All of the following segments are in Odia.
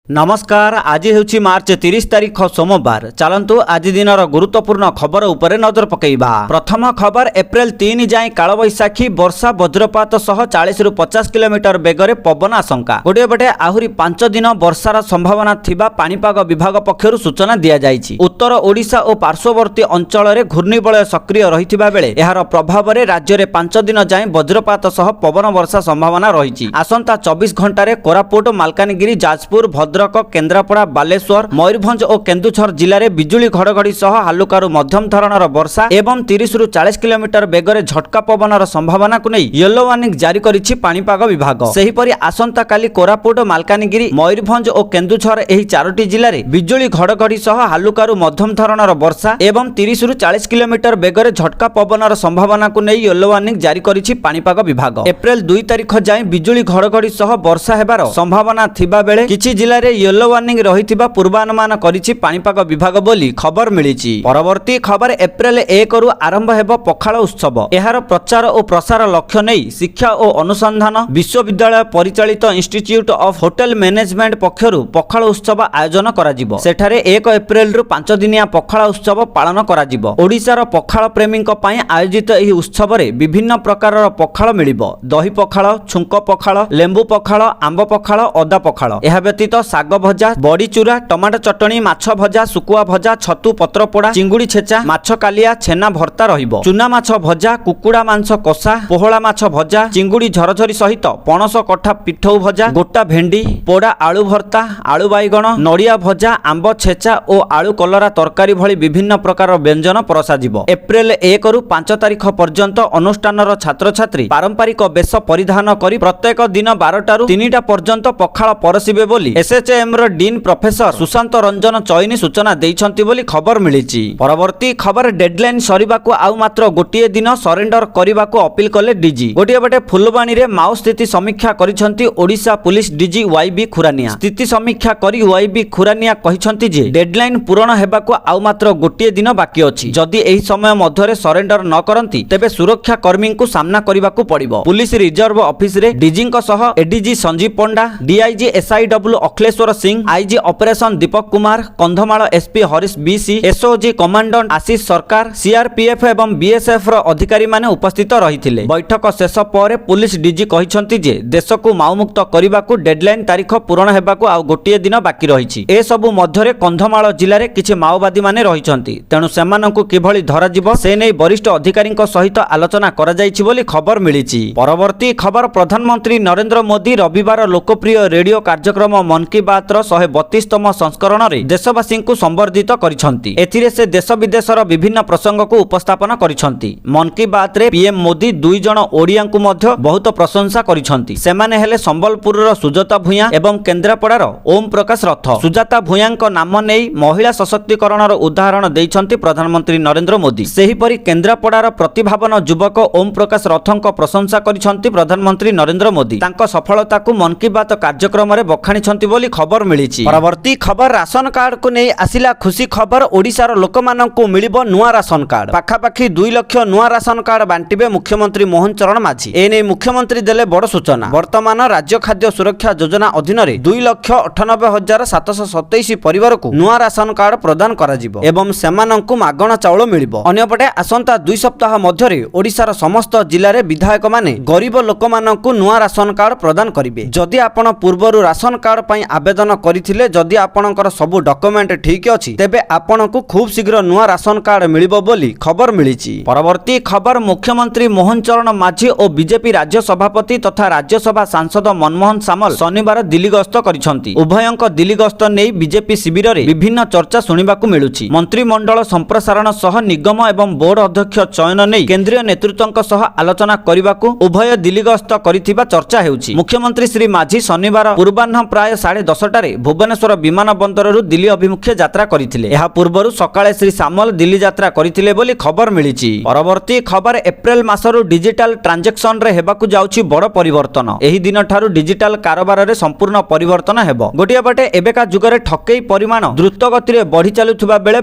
नमस्कार। आज हेउछि मार्च 30 तारीख सोमवार। चलंतु आज दिनर गुरुत्वपूर्ण खबर उपरे नजर पकेइबा। प्रथम खबर एप्रिल 3 जाए कालबैशाखी वर्षा वज्रपात सह 40 रु 50 किलोमीटर बेगरे पवन आशंका। गोटे पटे आहुरी 5 दिन वर्षार संभावना थिबा पाणीपाग विभाग पक्षरु सूचना दिया जाइछि। उत्तर ओडिशा और पार्श्ववर्ती अंचल रे घूर्णिबलय सक्रिय रहिथिबा बेले एहार प्रभाव रे राज्य रे 5 दिन जाए वज्रपात सह पवन वर्षा संभावना रहिछि। आसंता 24 घंटा रे कोरापुट, मालकानगिरी, जाजपुर, भद्रक, केन्द्रापड़ा, बालेश्वर, मयूरभंज और केन्दुझर जिले में बिजुली घड़घड़ी सह हालुकारू मध्यम धरणर वर्षा एवं 30 रु 40 किलोमीटर बेगरे झटका पवनर संभावना को नहीं येलो वार्निंग जारी करिछि पाणीपाग विभाग। सेहिपरि आसंता काली कोरापुट, मालकानगिरी, मयूरभंज और केन्दुझर एही 4टी जिले में बिजुली घड़घड़ी सह हालुकारू मध्यम धरणर वर्षा एवं 30 रु 40 किलोमीटर बेगरे झटका पवनर संभावना को नहीं येलो वार्निंग जारी करिछि पाणीपाग विभाग। एप्रिल 2 तारीख जाए बिजुली घड़घड़ी सह वर्षा हेबार संभावना थिबा बेले किछि जिले में येलो वार्निंग रहिथिबा पूर्वानुमान करिछि पाणीपाग विभाग बोली खबर मिलिछि। परवर्ती खबर एप्रिल 1 रु आरंभ हेबो पखाळ उत्सव। एहार प्रचार और प्रसार लक्ष्य नहीं शिक्षा और अनुसंधान विश्वविद्यालय परिचालित इंस्टीट्यूट ऑफ होटेल मैनेजमेंट पक्षरु पखाळ उत्सव आयोजन कराजिबो। सेठारे 1 एप्रिल रु 5 दिनिया पखाळ उत्सव पालन कराजिबो। ओडिशार पखाळ प्रेमीक पई आयोजित एही उत्सव रे विभिन्न प्रकारर पखाळ मिलिबो। दही पखाळ, छुंक पखाळ, लेंबू पखाळ, आंब पखाळ, अदा पखाळ। एहा व्यतीत साग भजा, बड़ी चूरा, टमाटो चटनी, माछ भजा, सुकुआ भजा, छतु पत्र पोड़ा, चिंगुड़ी छेचा, माछ कालिया, छेना भर्ता रहिबो। चुना माछ भजा, कुकुड़ा मांस कषा, पोहला माछ भजा, चिंगुड़ी झरझरी सहित पणस कठा पिठौ भजा, गोटा भेंडी, पोड़ा आलू भर्ता, आलू बाइगण, नड़िया भजा, आंब छेचा और आलू कलरा तरकारी भली विभिन्न प्रकार व्यंजन परसाजिबो। एप्रिल 1 रु 5 तारीख पर्यंत अनुष्ठानर छात्र छात्री पारंपरिक वेश परिधान करी प्रत्येक दिन 12 रु 3 पर्यंत पखाळ परसिबे बोली एसएचएम रो डीन प्रोफेसर सुशांत रंजन चयनी सूचना देइछंती बोली खबर मिलिछि। परवर्ती खबर डेडलाइन सरीबाकू आउ मात्र गोटिए दिन सरेंडर करिबाकू अपील कले डीजी। गोटिए बटे फुलबाणी रे माओ स्थिति समीक्षा करिछंती Odisha police DG YB Khurania. स्थिति समीक्षा करी वाईबी खुरानिया कहिछंती जे डेडलाइन पूर्ण हेबाकू आउ मात्र गोटिए दिन बाकी अछि। जदि एही समय मध्यरे सरेंडर न करंती तेबे सुरक्षा कर्मी को सामना करिबाकू पड़िबो। पुलिस रिजर्व ऑफिस रे डीजी को सह ADG Sanjeev Panda, DIG SIW Akhileshwar Singh, IG operation Deepak Kumar, Kandhamal SP Harish BC, SOG commandant Ashish Sarkar, CRPF एवं बीएसएफ रो अधिकारी माने उपस्थित रहिथिले। बैठक शेष पर पुलिस डीजी कहिसंती जे देश को माओमुक्त करिबाकू डेडलाइन तारीख पूर्ण हेबाकू आ गोटिए दिन बाकी रहिछि। ए सबु मध्यरे कंधमाल जिल्ला रे किछि माओवादी माने रहिसंती, तेणु सेमानंकु किभଳି धराजिबो से नै वरिष्ठ अधिकारीଙ୍କ सहित आलोचना करा जाइछि बोली खबर मिलिछि। परवर्ती खबर प्रधानमंत्री नरेंद्र मोदी रविवार लोकप्रिय रेडियो कार्यक्रम मन की बात रो 132तम संस्करण रे देशवासी को संबर्धित करिसंती। एथिरे से देश विदेशर विभिन्न प्रसंग को उपस्थापन करिसंती। मन की बात रे पीएम मोदी 2 जण ओडिया को मध्य बहुत प्रशंसा करिसंती। सेमाने हेले संबलपुर रो सुजाता भुया एवं केन्द्रापड़ार ओम प्रकाश रथ। सुजाता भुयांको नाम नेई महिला सशक्तिकरण रो उदाहरण देइछंती प्रधानमंत्री नरेंद्र मोदी। सेहिपरि केन्द्रापड़ार प्रतिभावन युवक ओम प्रकाश रथंको प्रशंसा करिसंती प्रधानमंत्री नरेंद्र मोदी। तांको सफलता को मन की बात कार्यक्रम रे बखाणिसंती बोली खबर मिलिछि। परवर्ती खबर राशन कार्ड को नहीं आसिला खुशी खबर। ओडिशार लोकमानंकु मिलिबो नुआ राशन कार्ड। पाखापाखि 2 लाख नुआ राशन कार्ड बांटिबे मुख्यमंत्री मोहन चरण माझी। एने मुख्यमंत्री देले बड़ सूचना। वर्तमान राज्य खाद्य सुरक्षा योजना अधीन रे 2,98,727 परिवार को नुआ राशन कार्ड प्रदान कराजिबो एवं सेमानंकु मागणा चाउल मिलिबो। अन्यपटे आसंता 2 सप्ताह मध्यरे ओडिशार समस्त जिल्ला रे विधायक माने गरीब लोकमानंकु नुआ राशन कार्ड प्रदान करिवे। जदि आपण पूर्वरु राशन कार्ड पई आवेदन करिथिले, जदि आपणकर सबु डॉक्यूमेंट ठीक अछि तेबे आपणकु खूब शीघ्र नुआ राशन कार्ड मिलिबो बोली खबर मिलिछि। परवर्ती खबर मुख्यमंत्री मोहन चरण माझी और बीजेपी राज्य सभापति तथा राज्यसभा सांसद मनमोहन सामल शनिवार दिल्ली गस्त करिसंती। उभयंक दिल्ली गस्त नै बीजेपी शिविर रे विभिन्न चर्चा सुनिबाकू मिलुछि। मंत्रिमंडल संप्रसारण सह निगम एवं बोर्ड अध्यक्ष चयन नै केंद्रीय नेतृत्वक सह आलोचना करिबाकू उभय दिल्ली गस्त करिथिबा चर्चा हेउछि। मुख्यमंत्री श्री माझी शनिवार पूर्वाह्न प्राय 10:30 भुवनेश्वर विमान बंदररू दिल्ली अभिमुखे यात्रा करिथिले। एहा पूर्वरु सकाळे श्री सामल दिल्ली यात्रा करिथिले बोली खबर मिलिछि। परवर्ती खबर एप्रिल मासरू डिजिटल ट्रांजैक्शन रे हेबाकू जाउछि बड़ परिवर्तन। एही दिन ठारू डिजिटल कारोबार रे संपूर्ण परिवर्तन हेबो। गोटिया बाटे एबेका जुगरे ठकेई परिमाण द्रुत गति रे बढ़ी चालुथुबा बेले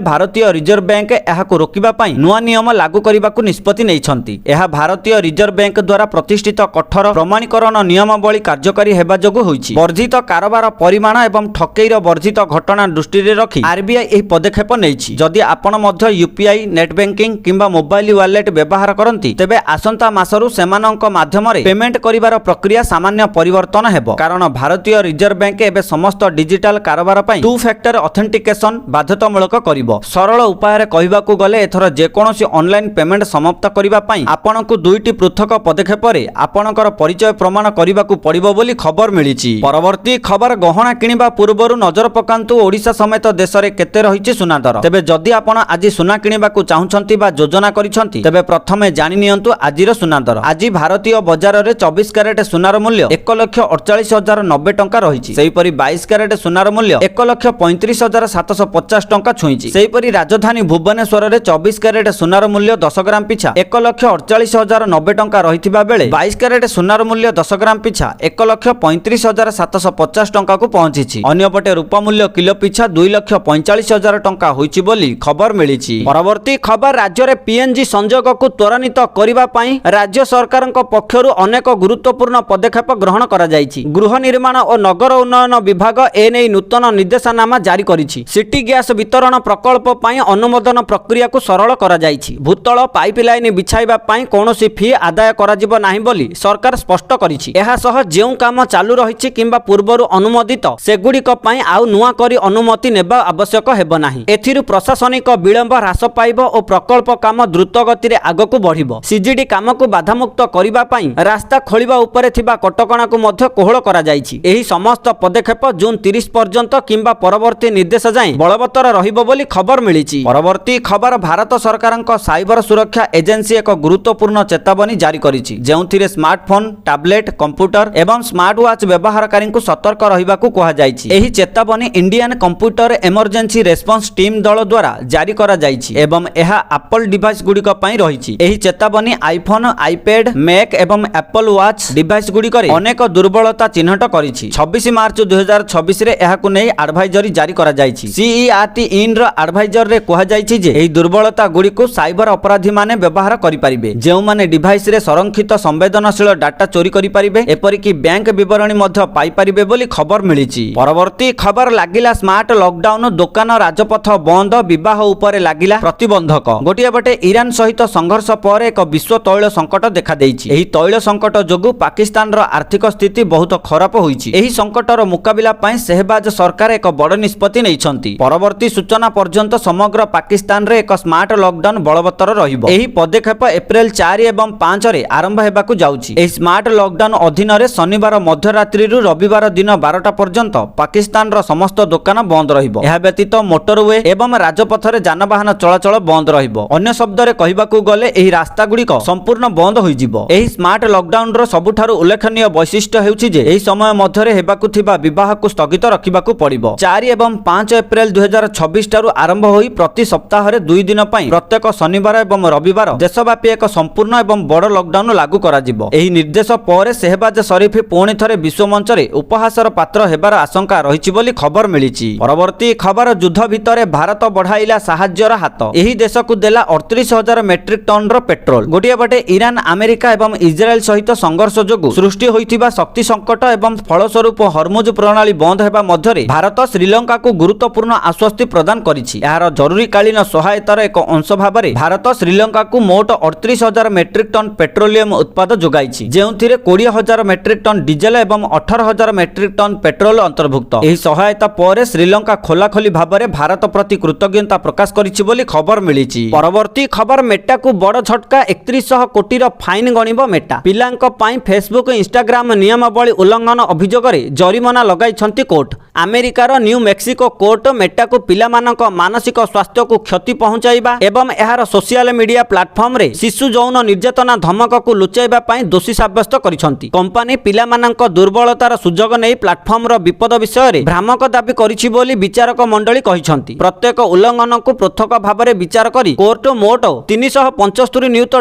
भारतीय रिजर्व बैंक एहाकू रोकिबा पई नुआ नियम लागू करिबाकू निष्पत्ति नेइछंती। एहा भारतीय रिजर्व बैंक द्वारा प्रतिष्ठित कठोर प्रमाणीकरण नियमावली कार्यकारी हेबा जोगु होइछि। वर्धित कारोबार ଜରିମାଣା ଏବଂ ଠକେଇର ବର୍ଦ୍ଧିତ ଘଟଣା ଦୃଷ୍ଟିରେ ରଖି ଆରବିଆଇ ଏହି ପଦକ୍ଷେପ ନେଇଛି। ଯଦି ଆପଣ ମଧ୍ୟ ୟୁପିଆଇ, ନେଟ୍ ବ୍ୟାଙ୍କିଂ କିମ୍ବା ମୋବାଇଲ ୱାଲେଟ ବ୍ୟବହାର କରନ୍ତି ତେବେ ଆସନ୍ତା ମାସରୁ ସେମାନଙ୍କ ମାଧ୍ୟମରେ ପେମେଣ୍ଟ କରିବାର ପ୍ରକ୍ରିୟା ସାମାନ୍ୟ ପରିବର୍ତ୍ତନ ହେବ, କାରଣ ଭାରତୀୟ ରିଜର୍ଭ ବ୍ୟାଙ୍କ ଏବେ ସମସ୍ତ ଡିଜିଟାଲ କାରବାର ପାଇଁ ଟୁ ଫ୍ୟାକ୍ଟର ଅଥେଣ୍ଟିକେସନ ବାଧ୍ୟତାମୂଳକ କରିବ। ସରଳ ଉପାୟରେ କହିବାକୁ ଗଲେ ଏଥର ଯେକୌଣସି ଅନଲାଇନ ପେମେଣ୍ଟ ସମାପ୍ତ କରିବା ପାଇଁ ଆପଣଙ୍କୁ ଦୁଇଟି ପୃଥକ ପଦକ୍ଷେପରେ ଆପଣଙ୍କର ପରିଚୟ ପ୍ରମାଣ କରିବାକୁ ପଡ଼ିବ ବୋଲି ଖବର ମିଳିଛି। ପରବର୍ତ୍ତୀ ଖବର, ଗହଣା କିଣିବା ପୂର୍ବରୁ ନଜର ପକାନ୍ତୁ ଓଡ଼ିଶା ସମେତ ଦେଶରେ କେତେ ରହିଛି ସୁନା ଦର। ତେବେ ଯଦି ଆପଣ ଆଜି ସୁନା କିଣିବାକୁ ଚାହୁଁଛନ୍ତି ବା ଯୋଜନା କରିଛନ୍ତି ତେବେ ପ୍ରଥମେ ଜାଣି ନିଅନ୍ତୁ ଆଜିର ସୁନା ଦର। ଆଜି ଭାରତୀୟ ବଜାରରେ 24 କ୍ୟାରେଟ ସୁନାର ମୂଲ୍ୟ 1,48,090 ଟଙ୍କା ରହିଛି। ସେହିପରି 22 କ୍ୟାରେଟ ସୁନାର ମୂଲ୍ୟ 1,35,750 ଟଙ୍କା ଛୁଇଁଛି। ସେହିପରି ରାଜଧାନୀ ଭୁବନେଶ୍ୱରରେ 24 କ୍ୟାରେଟ ସୁନାର ମୂଲ୍ୟ 10 ଗ୍ରାମ ପିଛା 1,48,090 ଟଙ୍କା ରହିଥିବା ବେଳେ 22 କ୍ୟାରେଟ ସୁନାର ମୂଲ୍ୟ 10 ଗ୍ରାମ ପିଛା 1,35,750 ଟଙ୍କାକୁ ପହଞ୍ଚିଛି। ଅନ୍ୟପଟେ ରୂପ ମୂଲ୍ୟ କିଲୋ ପିଛା 2,45,000 ଟଙ୍କା ହୋଇଛି ବୋଲି ଖବର ମିଳିଛି। ପରବର୍ତ୍ତୀ ଖବର, ରାଜ୍ୟରେ ପିଏନଜି ସଂଯୋଗକୁ ତ୍ୱରାନ୍ୱିତ କରିବା ପାଇଁ ରାଜ୍ୟ ସରକାରଙ୍କ ପକ୍ଷରୁ ଅନେକ ଗୁରୁତ୍ୱପୂର୍ଣ୍ଣ ପଦକ୍ଷେପ ଗ୍ରହଣ କରାଯାଇଛି। ଗୃହ ନିର୍ମାଣ ଓ ନଗର ଉନ୍ନୟନ ବିଭାଗ ଏନେଇ ନୂତନ ନିର୍ଦ୍ଦେଶନାମା ଜାରି କରିଛି। ସିଟି ଗ୍ୟାସ୍ ବିତରଣ ପ୍ରକଳ୍ପ ପାଇଁ ଅନୁମୋଦନ ପ୍ରକ୍ରିୟାକୁ ସରଳ କରାଯାଇଛି। ଭୂତଳ ପାଇପଲାଇନ ବିଛାଇବା ପାଇଁ କୌଣସି ଫି ଆଦାୟ କରାଯିବ ନାହିଁ ବୋଲି ସରକାର ସ୍ପଷ୍ଟ କରିଛି। ଏହାସହ ଯେଉଁ କାମ ଚାଲୁ ରହିଛି କିମ୍ବା ପୂର୍ବରୁ ଅନୁମୋଦିତ ସେଗୁଡ଼ିକ ପାଇଁ ଆଉ ନୂଆ କରି ଅନୁମତି ନେବା ଆବଶ୍ୟକ ହେବ ନାହିଁ। ଏଥିରୁ ପ୍ରଶାସନିକ ବିଳମ୍ବ ହ୍ରାସ ପାଇବ ଓ ପ୍ରକଳ୍ପ କାମ ଦ୍ରୁତ ଗତିରେ ଆଗକୁ ବଢ଼ିବ। ସିଜିଡି କାମକୁ ବାଧାମୁକ୍ତ କରିବା ପାଇଁ ରାସ୍ତା ଖୋଳିବା ଉପରେ ଥିବା କଟକଣାକୁ ମଧ୍ୟ କୋହଳ କରାଯାଇଛି। ଏହି ସମସ୍ତ ପଦକ୍ଷେପ ଜୁନ୍ 30 ପର୍ଯ୍ୟନ୍ତ କିମ୍ବା ପରବର୍ତ୍ତୀ ନିର୍ଦ୍ଦେଶ ଯାଏଁ ବଳବତ୍ତର ରହିବ ବୋଲି ଖବର ମିଳିଛି। ପରବର୍ତ୍ତୀ ଖବର, ଭାରତ ସରକାରଙ୍କ ସାଇବର ସୁରକ୍ଷା ଏଜେନ୍ସି ଏକ ଗୁରୁତ୍ୱପୂର୍ଣ୍ଣ ଚେତାବନୀ ଜାରି କରିଛି, ଯେଉଁଥିରେ ସ୍ମାର୍ଟଫୋନ, ଟାବଲେଟ୍, କମ୍ପ୍ୟୁଟର ଏବଂ ସ୍ମାର୍ଟ ୱାଚ୍ ବ୍ୟବହାରକାରୀଙ୍କୁ ସତର୍କ ରହିବାକୁ କୁହାଯାଇଛି। ଏହି ଚେତାବନୀ Indian computer emergency response team ଦଳ ଦ୍ୱାରା ଜାରି କରାଯାଇଛି ଏବଂ ଏହା ଆପଲ ଡିଭାଇସ ଗୁଡ଼ିକ ପାଇଁ ରହିଛି। ଏହି ଚେତାବନୀ ଆଇଫୋନ, ଆଇପ୍ୟାଡ, ମ୍ୟାକ୍ ଏବଂ ଆପଲ ୱାଚ୍ ଡିଭାଇସ ଗୁଡ଼ିକରେ ଅନେକ ଦୁର୍ବଳତା ଚିହ୍ନଟ କରିଛି। 26 ମାର୍ଚ୍ଚ 2026ରେ ଏହାକୁ ନେଇ ଆଡଭାଇଜରି ଜାରି କରାଯାଇଛି। CERT ଇନ୍ର ଆଡଭାଇଜରରେ କୁହାଯାଇଛି ଯେ ଏହି ଦୁର୍ବଳତା ଗୁଡ଼ିକୁ ସାଇବର ଅପରାଧୀମାନେ ବ୍ୟବହାର କରିପାରିବେ, ଯେଉଁମାନେ ଡିଭାଇସରେ ସଂରକ୍ଷିତ ସମ୍ବେଦନଶୀଳ ଡାଟା ଚୋରି କରିପାରିବେ, ଏପରିକି ବ୍ୟାଙ୍କ ବିବରଣୀ ମଧ୍ୟ ପାଇପାରିବେ ବୋଲି ଖବର ମିଳିଛି। ପରବର୍ତ୍ତୀ ଖବର, ଲାଗିଲା ସ୍ମାର୍ଟ ଲକଡାଉନ, ଦୋକାନ, ରାଜପଥ ବନ୍ଦ, ବିବାହ ଉପରେ ଲାଗିଲା ପ୍ରତିବନ୍ଧକ। ଗୋଟିଏ ପଟେ ଇରାନ ସହିତ ସଂଘର୍ଷ ପରେ ଏକ ବିଶ୍ୱ ତୈଳ ସଙ୍କଟ ଦେଖାଦେଇଛି। ଏହି ତୈଳ ସଙ୍କଟ ଯୋଗୁଁ ପାକିସ୍ତାନର ଆର୍ଥିକ ସ୍ଥିତି ବହୁତ ଖରାପ ହୋଇଛି। ଏହି ସଙ୍କଟର ମୁକାବିଲା ପାଇଁ ସେହବାଜ ସରକାର ଏକ ବଡ଼ ନିଷ୍ପତ୍ତି ନେଇଛନ୍ତି। ପରବର୍ତ୍ତୀ ସୂଚନା ପର୍ଯ୍ୟନ୍ତ ସମଗ୍ର ପାକିସ୍ତାନରେ ଏକ ସ୍ମାର୍ଟ ଲକଡାଉନ ବଳବତ୍ତର ରହିବ। ଏହି ପଦକ୍ଷେପ ଏପ୍ରିଲ 4 ଏବଂ 5ରେ ଆରମ୍ଭ ହେବାକୁ ଯାଉଛି। ଏହି ସ୍ମାର୍ଟ ଲକଡାଉନ ଅଧୀନରେ ଶନିବାର ମଧ୍ୟରାତ୍ରିରୁ ରବିବାର ଦିନ 12ଟା ପର୍ଯ୍ୟନ୍ତ ପାକିସ୍ତାନର ସମସ୍ତ ଦୋକାନ ବନ୍ଦ ରହିବ। ଏହା ବ୍ୟତୀତ ମୋଟରୱେ ଏବଂ ରାଜପଥରେ ଯାନବାହନ ଚଳାଚଳ ବନ୍ଦ ରହିବ। ଅନ୍ୟ ଶବ୍ଦରେ କହିବାକୁ ଗଲେ ଏହି ରାସ୍ତାଗୁଡ଼ିକ ସମ୍ପୂର୍ଣ୍ଣ ବନ୍ଦ ହୋଇଯିବ। ଏହି ସ୍ମାର୍ଟ ଲକଡାଉନର ସବୁଠାରୁ ଉଲ୍ଲେଖନୀୟ ବୈଶିଷ୍ଟ୍ୟ ହେଉଛି ଯେ ଏହି ସମୟ ମଧ୍ୟରେ ହେବାକୁ ଥିବା ବିବାହକୁ ସ୍ଥଗିତ ରଖିବାକୁ ପଡ଼ିବ। 4 ଏବଂ 5 ଏପ୍ରିଲ 2026 ଠାରୁ ଆରମ୍ଭ ହୋଇ ପ୍ରତି ସପ୍ତାହରେ 2 ଦିନ ପାଇଁ ପ୍ରତ୍ୟେକ ଶନିବାର ଏବଂ ରବିବାର ଦେଶବ୍ୟାପୀ ଏକ ସମ୍ପୂର୍ଣ୍ଣ ଏବଂ ବଡ଼ ଲକଡାଉନ ଲାଗୁ କରାଯିବ। ଏହି ନିର୍ଦ୍ଦେଶ ପରେ ସେହବାଜ ସରିଫ ପୁଣି ଥରେ ବିଶ୍ୱ ମଞ୍ଚରେ ଉପହାସର ପାତ୍ର ହେବାର ଆଶଙ୍କା ରହିଛି ବୋଲି ଖବର ମିଳିଛି। ପରବର୍ତ୍ତୀ ଖବର, ଯୁଦ୍ଧ ଭିତରେ ଭାରତ ବଢ଼ାଇଲା ସାହାଯ୍ୟର ହାତ। ଏହି ଦେଶକୁ ଦେଲା 38,000 ମେଟ୍ରିକ ଟନ୍ର ପେଟ୍ରୋଲ। ଗୋଟିଏ ପଟେ ଇରାନ, ଆମେରିକା ଏବଂ ଇସ୍ରାଏଲ ସହିତ ସଂଘର୍ଷ ଯୋଗୁଁ ସୃଷ୍ଟି ହୋଇଥିବା ଶକ୍ତି ସଙ୍କଟ ଏବଂ ଫଳସ୍ୱରୂପ ହରମୁଜ ପ୍ରଣାଳୀ ବନ୍ଦ ହେବା ମଧ୍ୟରେ ଭାରତ ଶ୍ରୀଲଙ୍କାକୁ ଗୁରୁତ୍ୱପୂର୍ଣ୍ଣ ଆଶ୍ୱସ୍ତି ପ୍ରଦାନ କରିଛି। ଏହାର ଜରୁରୀକାଳୀନ ସହାୟତାର ଏକ ଅଂଶ ଭାବରେ ଭାରତ ଶ୍ରୀଲଙ୍କାକୁ ମୋଟ 38,000 ମେଟ୍ରିକ ଟନ୍ ପେଟ୍ରୋଲିୟମ ଉତ୍ପାଦ ଯୋଗାଇଛି, ଯେଉଁଥିରେ 20,000 ମେଟ୍ରିକ ଟନ୍ ଡିଜେଲ ଏବଂ 18,000 ମେଟ୍ରିକ ଟନ୍ ପେଟ୍ରୋଲ ଅନ୍ତର୍ଭୁକ୍ତ। ଏହି ସହାୟତା ପରେ ଶ୍ରୀଲଙ୍କା ଖୋଲାଖୋଲି ଭାବରେ ଭାରତ ପ୍ରତି କୃତଜ୍ଞତା ପ୍ରକାଶ କରିଛି ବୋଲି ଖବର ମିଳିଛି। ପରବର୍ତ୍ତୀ ଖବର, ମେଟାକୁ ବଡ଼ ଝଟକା, 3100 କୋଟିର ଫାଇନ୍ ଗଣିବ ମେଟା। ପିଲାଙ୍କ ପାଇଁ ଫେସବୁକ୍, ଇନଷ୍ଟାଗ୍ରାମ ନିୟମାବଳୀ ଉଲ୍ଲଂଘନ ଅଭିଯୋଗରେ ଜରିମାନା ଲଗାଇଛନ୍ତି କୋର୍ଟ। ଆମେରିକାର ନ୍ୟୁ ମେକ୍ସିକୋ କୋର୍ଟ ମେଟାକୁ ପିଲାମାନଙ୍କ ମାନସିକ ସ୍ୱାସ୍ଥ୍ୟକୁ କ୍ଷତି ପହଞ୍ଚାଇବା ଏବଂ ଏହାର ସୋସିଆଲ ମିଡିଆ ପ୍ଲାଟଫର୍ମରେ ଶିଶୁ ଯୌନ ନିର୍ଯାତନା ଧମକକୁ ଲୁଚାଇବା ପାଇଁ ଦୋଷୀ ସାବ୍ୟସ୍ତ କରିଛନ୍ତି। କମ୍ପାନୀ ପିଲାମାନଙ୍କ ଦୁର୍ବଳତାର ସୁଯୋଗ ନେଇ ପ୍ଲାଟଫର୍ମର ବିପଦ ବିଷୟରେ ଭ୍ରାମକ ଦାବି କରିଛି ବୋଲି ବିଚାରକ ମଣ୍ଡଳୀ କହିଛନ୍ତି। ପ୍ରତ୍ୟେକ ଉଲ୍ଲଂଘନକୁ ପୃଥକ ଭାବରେ ବିଚାର କରି କୋର୍ଟ ମୋଟ $375 ନିୟୁତ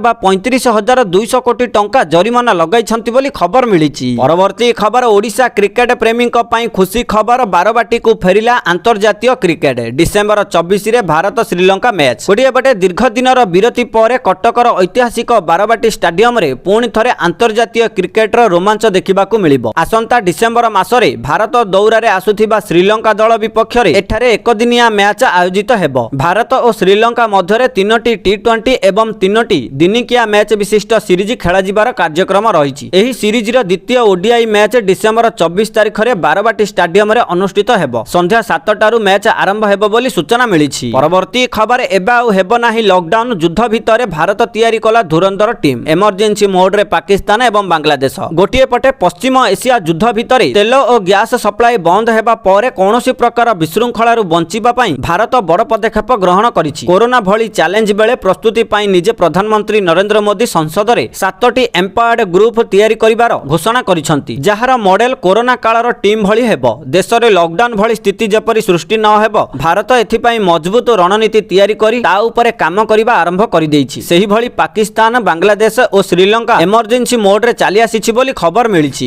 ବା 35,200 କୋଟି ଟଙ୍କା ଜରିମାନା ଲଗାଇଛନ୍ତି ବୋଲି ଖବର ମିଳିଛି। ପରବର୍ତ୍ତୀ ଖବର, ଓଡ଼ିଶା କ୍ରିକେଟ ପ୍ରେମୀଙ୍କ ପାଇଁ ଖୁସି ଖବର, ବାରବାଟୀକୁ ଫେରିଲା ଆନ୍ତର୍ଜାତୀୟ କ୍ରିକେଟ। ଡିସେମ୍ବର 24ରେ ଭାରତ ଶ୍ରୀଲଙ୍କା ମ୍ୟାଚ୍। ଗୋଟିଏ ପଟେ ଦୀର୍ଘ ଦିନର ବିରତି ପରେ କଟକର ଐତିହାସିକ ବାରବାଟୀ ଷ୍ଟାଡିୟମରେ ପୁଣି ଥରେ ଆନ୍ତର୍ଜାତୀୟ କ୍ରିକେଟର ରୋମାଞ୍ଚ ଦେଖିବାକୁ ମିଳିବ। ଆସନ୍ତା ଡିସେମ୍ବର ମାସ ମାସରେ ଭାରତ ଦୌରାରେ ଆସୁଥିବା ଶ୍ରୀଲଙ୍କା ଦଳ ବିପକ୍ଷରେ ଏଠାରେ ଏକଦିନିଆ ମ୍ୟାଚ୍ ଆୟୋଜିତ ହେବ। ଭାରତ ଓ ଶ୍ରୀଲଙ୍କା ମଧ୍ୟରେ 3ଟି ଟି20 ଏବଂ 3ଟି ଦିନିକିଆ ମ୍ୟାଚ୍ ବିଶିଷ୍ଟ ସିରିଜ ଖେଳାଯିବାର କାର୍ଯ୍ୟକ୍ରମ ରହିଛି। ଏହି ସିରିଜର ଦ୍ୱିତୀୟ ଓଡିଆଇ ମ୍ୟାଚ୍ ଡିସେମ୍ବର 24 ତାରିଖରେ ବାରବାଟୀ ଷ୍ଟାଡିୟମରେ ଅନୁଷ୍ଠିତ ହେବ। ସନ୍ଧ୍ୟା 7ଟାରୁ ମ୍ୟାଚ୍ ଆରମ୍ଭ ହେବ ବୋଲି ସୂଚନା ମିଳିଛି। ପରବର୍ତ୍ତୀ ଖବର ଏବେ ଆଉ ହେବ ନାହିଁ ଲକଡାଉନ। ଯୁଦ୍ଧ ଭିତରେ ଭାରତ ତିଆରି କଲା ଧୁରନ୍ଧର ଟିମ୍। ଏମର୍ଜେନ୍ସି ମୋଡରେ ପାକିସ୍ତାନ ଏବଂ ବାଂଲାଦେଶ। ଗୋଟିଏ ପଟେ ପଶ୍ଚିମ ଏସିଆ ଯୁଦ୍ଧ ଭିତରେ ତେଲ ଓ ଗ୍ୟାସ ସପ୍ଲାଏ ବନ୍ଦ ହେବା ପରେ କୌଣସି ପ୍ରକାର ବିଶୃଙ୍ଖଳାରୁ ବଞ୍ଚିବା ପାଇଁ ଭାରତ ବଡ଼ ପଦକ୍ଷେପ ଗ୍ରହଣ କରିଛି। କୋରୋନା ଭଳି ଚ୍ୟାଲେଞ୍ଜ ବେଳେ ପ୍ରସ୍ତୁତି ପାଇଁ ନିଜେ ପ୍ରଧାନମନ୍ତ୍ରୀ ନରେନ୍ଦ୍ର ମୋଦି ସଂସଦରେ 7ଟି ଏମ୍ପାୱାର୍ଡ ଗ୍ରୁପ ତିଆରି କରିବାର ଘୋଷଣା କରିଛନ୍ତି, ଯାହାର ମଡେଲ କୋରୋନା କାଳର ଟିମ୍ ଭଳି ହେବ। ଦେଶରେ ଲକଡାଉନ ଭଳି ସ୍ଥିତି ଯେପରି ସୃଷ୍ଟି ନ ହେବ, ଭାରତ ଏଥିପାଇଁ ମଜବୁତ ରଣନୀତି ତିଆରି କରି ତା ଉପରେ କାମ କରିବା ଆରମ୍ଭ କରିଦେଇଛି। ସେହିଭଳି ପାକିସ୍ତାନ, ବାଂଲାଦେଶ ଓ ଶ୍ରୀଲଙ୍କା ଏମର୍ଜେନ୍ସି ମୋଡରେ ଚାଲି ଆସିଛି ବୋଲି ଖବର ମିଳିଛି।